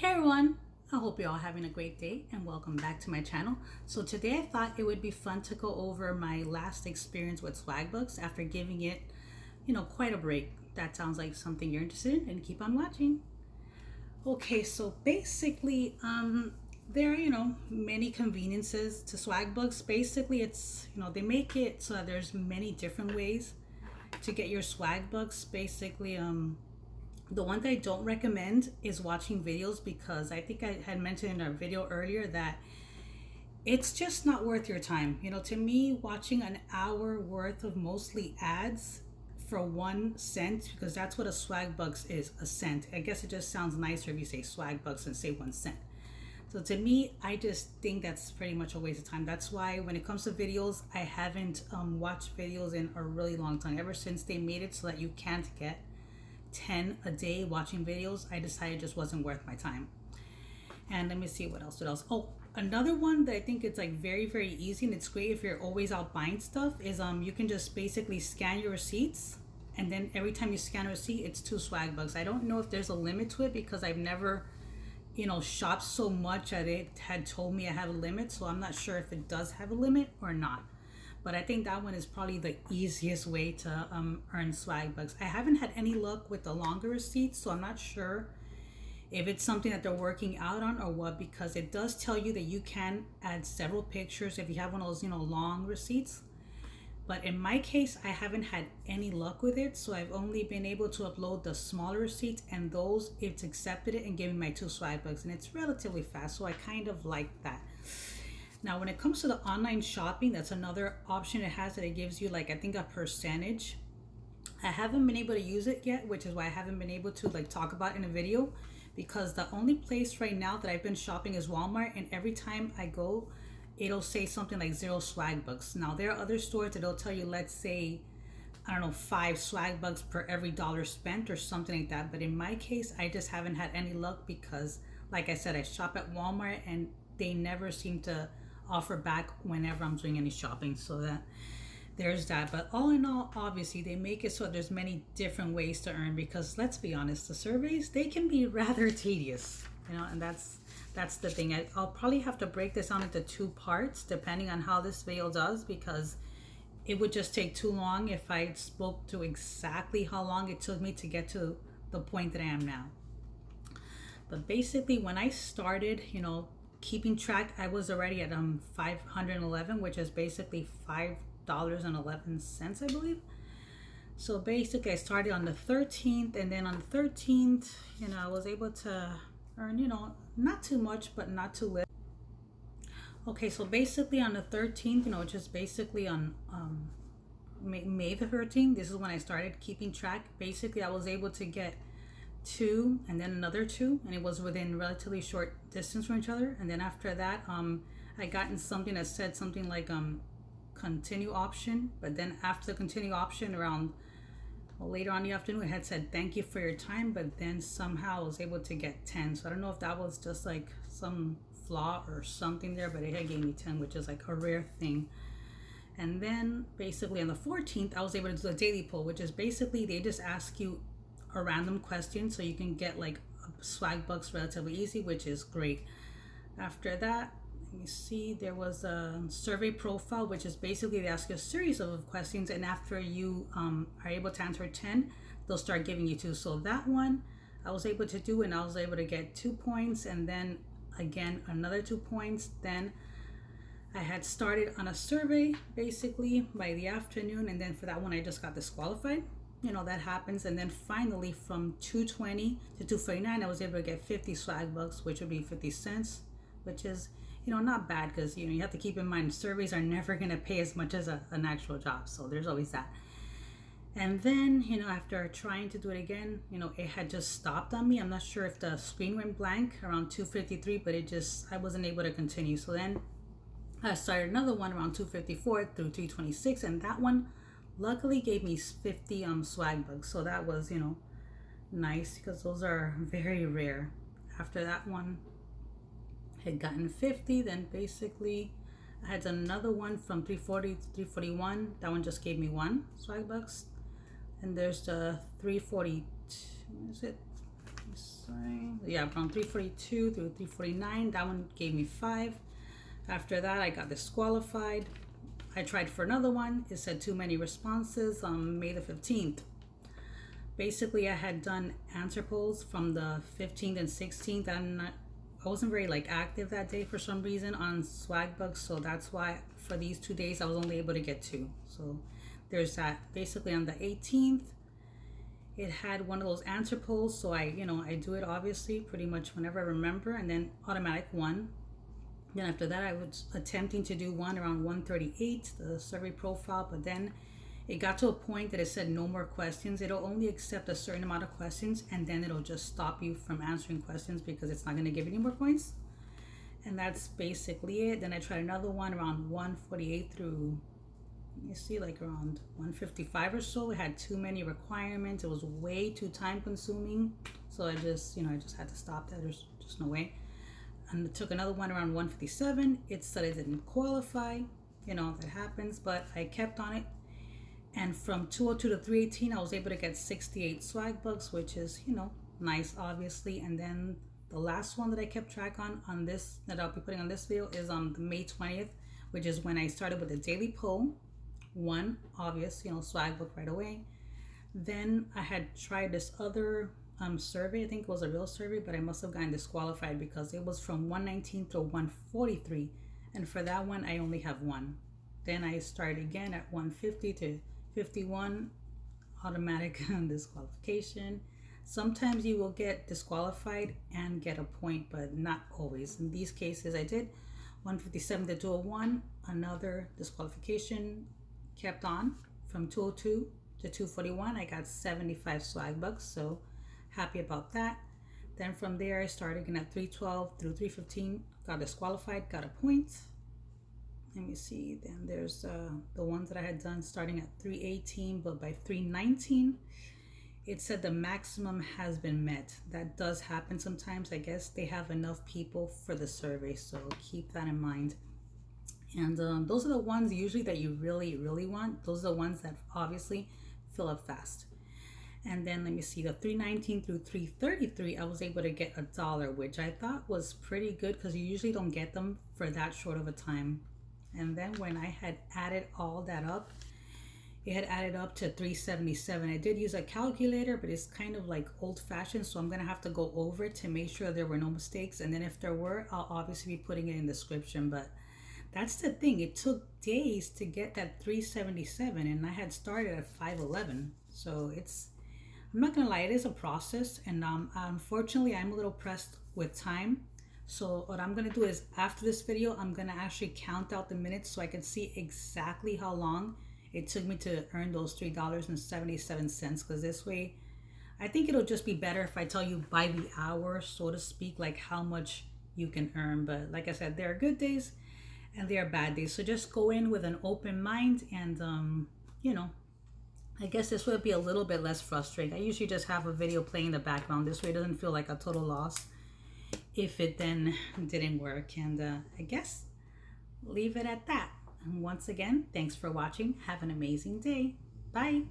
Hey everyone, I hope you're all having a great day and welcome back to my channel. So today I thought it would be fun to go over my last experience with Swagbucks after giving it, quite a break. That sounds like something you're interested in and keep on watching. Okay, so basically, there are, many conveniences to Swagbucks. Basically, they make it so that there's many different ways to get your Swagbucks. Basically, the one that I don't recommend is watching videos because I think I had mentioned in our video earlier that it's just not worth your time. To me, watching an hour worth of mostly ads for 1 cent, because that's what a Swagbucks is, a cent. I guess it just sounds nicer if you say Swagbucks and say 1 cent. So to me, I just think that's pretty much a waste of time. That's why when it comes to videos, I haven't watched videos in a really long time. Ever since they made it so that you can't get 10 a day watching videos, I decided it just wasn't worth my time. And let me see what else. Oh, another one that I think it's like very, very easy and it's great if you're always out buying stuff is you can just basically scan your receipts, and then every time you scan a receipt, it's 2 Swagbucks. I don't know if there's a limit to it because I've never shopped so much that it had told me I have a limit, so I'm not sure if it does have a limit or not. But I think that one is probably the easiest way to earn Swagbucks. I haven't had any luck with the longer receipts, so I'm not sure if it's something that they're working out on or what, because it does tell you that you can add several pictures if you have one of those, long receipts. But in my case, I haven't had any luck with it, so I've only been able to upload the smaller receipts, and those, it's accepted it and gave me my 2 Swagbucks, and it's relatively fast, so I kind of like that. Now, when it comes to the online shopping, that's another option it has, that it gives you like, I think, a percentage. I haven't been able to use it yet, which is why I haven't been able to like talk about it in a video, because the only place right now that I've been shopping is Walmart, and every time I go, it'll say something like 0 Swagbucks. Now, there are other stores that'll tell you, let's say, I don't know, 5 Swagbucks per every dollar spent or something like that. But in my case, I just haven't had any luck because, like I said, I shop at Walmart and they never seem to offer back whenever I'm doing any shopping. So that there's that. But all in all, obviously they make it so there's many different ways to earn, because let's be honest, the surveys, they can be rather tedious, and that's the thing. I'll probably have to break this down into 2 parts depending on how this video does, because it would just take too long if I spoke to exactly how long it took me to get to the point that I am now. But basically, when I started, keeping track, I was already at 511, which is basically $5.11, I believe. So basically, I started on the 13th, and then on the 13th, I was able to earn, not too much, but not too little. Okay, so basically on the 13th, which is basically on May the 13th, this is when I started keeping track. Basically, I was able to get 2 and then another 2, and it was within relatively short distance from each other. And then after that, I gotten something that said something like continue option, but then after the continue option, around later on in the afternoon, it had said thank you for your time, but then somehow I was able to get 10. So I don't know if that was just like some flaw or something there, but it had gave me 10, which is like a rare thing. And then basically on the 14th, I was able to do a daily poll, which is basically they just ask you a random question so you can get like Swagbucks relatively easy, which is great. After that, let me see, there was a survey profile, which is basically they ask you a series of questions, and after you are able to answer 10, they'll start giving you 2. So that one I was able to do, and I was able to get 2 points, and then again another 2 points. Then I had started on a survey basically by the afternoon, and then for that one I just got disqualified. That happens. And then finally from 220 to 249, I was able to get 50 Swagbucks, which would be 50 cents, which is, not bad, because, you have to keep in mind surveys are never going to pay as much as an actual job. So there's always that. And then, after trying to do it again, it had just stopped on me. I'm not sure if the screen went blank around 253, but I wasn't able to continue. So then I started another one around 254 through 326, and that one luckily gave me 50 Swagbucks. So that was, nice, because those are very rare. After that one had gotten 50, then basically I had another one from 340 to 341. That one just gave me 1 Swagbucks. And there's the 342, is it? Sorry, Yeah, from 342 through 349. That one gave me 5. After that, I got disqualified. I tried for another one. It said too many responses on May the 15th. Basically, I had done answer polls from the 15th and 16th. I wasn't very like active that day for some reason on Swagbucks, so that's why for these 2 days I was only able to get 2. So there's that. Basically on the 18th, it had one of those answer polls, so I do it obviously pretty much whenever I remember, and then automatic 1. Then after that, I was attempting to do one around 138, the survey profile, but then it got to a point that it said no more questions. It'll only accept a certain amount of questions, and then it'll just stop you from answering questions because it's not going to give you any more points. And that's basically it. Then I tried another one around 148 through, you see, like around 155 or so. It had too many requirements. It was way too time consuming. So I just had to stop that. There's just no way. And I took another one around 157. It said it didn't qualify. That happens, but I kept on it. And from 202 to 318, I was able to get 68 Swagbucks, which is, nice, obviously. And then the last one that I kept track on this, that I'll be putting on this video, is on the May 20th, which is when I started with the daily poll. 1, obvious, Swagbuck right away. Then I had tried this other survey. I think it was a real survey, but I must have gotten disqualified because it was from 119 to 143, and for that one I only have 1. Then I started again at 150 to 51, automatic disqualification. Sometimes you will get disqualified and get a point, but not always. In these cases, I did 157 to 201, another disqualification. Kept on from 202 to 241. I got 75 Swagbucks, so happy about that. Then from there, I started again at 312 through 315, got disqualified, got a point. Let me see. Then there's the ones that I had done starting at 318, but by 319, it said the maximum has been met. That does happen sometimes. I guess they have enough people for the survey, so keep that in mind. And those are the ones usually that you really, really want. Those are the ones that obviously fill up fast. And then let me see, the 319 through 333, I was able to get $1, which I thought was pretty good because you usually don't get them for that short of a time. And then when I had added all that up, it had added up to 377. I did use a calculator, but it's kind of like old-fashioned, so I'm going to have to go over it to make sure there were no mistakes. And then if there were, I'll obviously be putting it in the description. But that's the thing. It took days to get that 377, and I had started at 511. So I'm not going to lie, it is a process. And unfortunately, I'm a little pressed with time. So what I'm going to do is after this video, I'm going to actually count out the minutes so I can see exactly how long it took me to earn those $3.77, because this way, I think it'll just be better if I tell you by the hour, so to speak, like how much you can earn. But like I said, there are good days and there are bad days. So just go in with an open mind and, I guess this would be a little bit less frustrating. I usually just have a video playing in the background. This way it doesn't feel like a total loss if it then didn't work. And I guess leave it at that. And once again, thanks for watching. Have an amazing day. Bye.